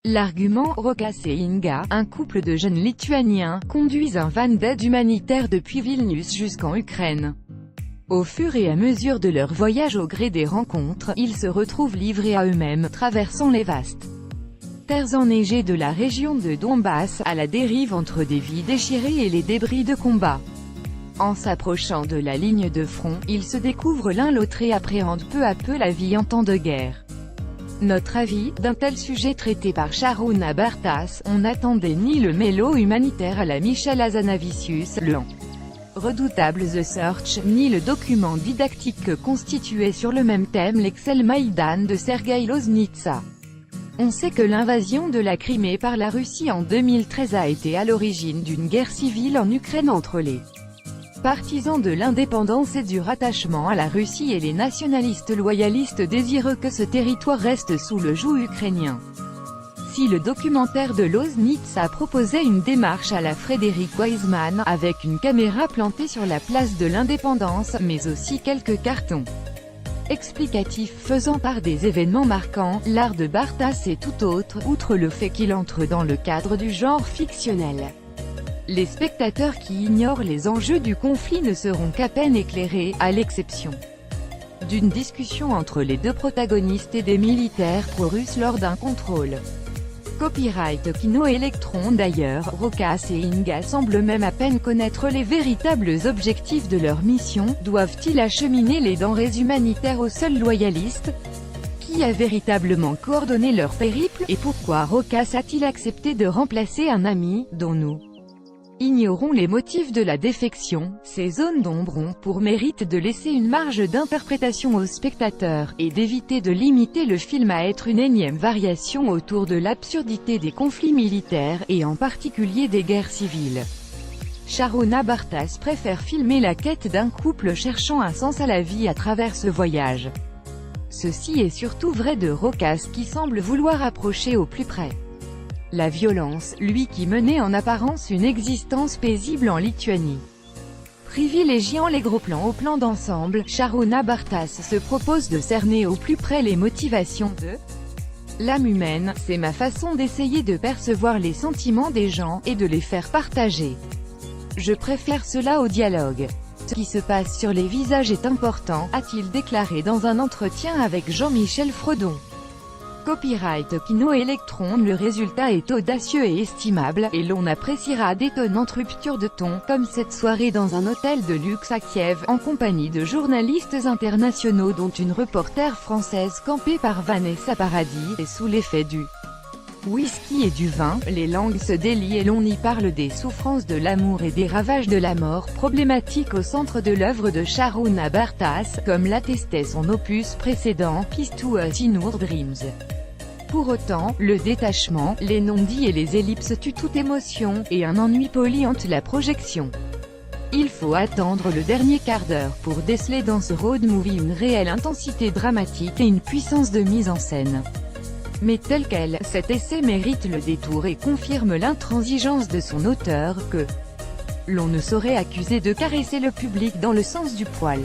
L'argument Rokas et Inga, un couple de jeunes Lituaniens, conduisent un van d'aide humanitaire depuis Vilnius jusqu'en Ukraine. Au fur et à mesure de leur voyage au gré des rencontres, ils se retrouvent livrés à eux-mêmes, traversant les vastes terres enneigées de la région de Donbass, à la dérive entre des vies déchirées et les débris de combat. En s'approchant de la ligne de front, ils se découvrent l'un l'autre et appréhendent peu à peu la vie en temps de guerre. Notre avis, d'un tel sujet traité par Sharuna Bartas, on n'attendait ni le mélo humanitaire à la Michel Hazanavicius, le redoutable The Search, ni le document didactique que constituait sur le même thème l'Excel Maïdan de Sergueï Loznitsa. On sait que l'invasion de la Crimée par la Russie en 2013 a été à l'origine d'une guerre civile en Ukraine entre les partisans de l'indépendance et du rattachement à la Russie et les nationalistes loyalistes désireux que ce territoire reste sous le joug ukrainien. Si le documentaire de Loznitsa proposait une démarche à la Frédéric Wiseman, avec une caméra plantée sur la place de l'indépendance, mais aussi quelques cartons explicatifs faisant part des événements marquants, l'art de Bartas est tout autre, outre le fait qu'il entre dans le cadre du genre fictionnel. Les spectateurs qui ignorent les enjeux du conflit ne seront qu'à peine éclairés, à l'exception d'une discussion entre les deux protagonistes et des militaires pro-russes lors d'un contrôle. Copyright Kino Electron. D'ailleurs, Rokas et Inga semblent même à peine connaître les véritables objectifs de leur mission. Doivent-ils acheminer les denrées humanitaires aux seuls loyalistes? Qui a véritablement coordonné leur périple, et pourquoi Rokas a-t-il accepté de remplacer un ami, dont nous ignorons les motifs de la défection? Ces zones d'ombre ont pour mérite de laisser une marge d'interprétation aux spectateurs, et d'éviter de limiter le film à être une énième variation autour de l'absurdité des conflits militaires, et en particulier des guerres civiles. Sharuna Bartas préfère filmer la quête d'un couple cherchant un sens à la vie à travers ce voyage. Ceci est surtout vrai de Rokas qui semble vouloir approcher au plus près la violence, lui qui menait en apparence une existence paisible en Lituanie. Privilégiant les gros plans au plan d'ensemble, Sharuna Bartas se propose de cerner au plus près les motivations de l'âme humaine. C'est ma façon d'essayer de percevoir les sentiments des gens, et de les faire partager. Je préfère cela au dialogue. Ce qui se passe sur les visages est important, a-t-il déclaré dans un entretien avec Jean-Michel Fredon. Copyright Kino Electron. Le résultat est audacieux et estimable, et l'on appréciera d'étonnantes ruptures de ton, comme cette soirée dans un hôtel de luxe à Kiev, en compagnie de journalistes internationaux dont une reporter française campée par Vanessa Paradis, et sous l'effet du whisky et du vin, les langues se délient et l'on y parle des souffrances de l'amour et des ravages de la mort, problématique au centre de l'œuvre de Sharuna Bartas, comme l'attestait son opus précédent, Peace to Us in Our Dreams. Pour autant, le détachement, les non-dits et les ellipses tuent toute émotion, et un ennui poli hante la projection. Il faut attendre le dernier quart d'heure pour déceler dans ce road movie une réelle intensité dramatique et une puissance de mise en scène. Mais tel quel, cet essai mérite le détour et confirme l'intransigeance de son auteur, que l'on ne saurait accuser de caresser le public dans le sens du poil.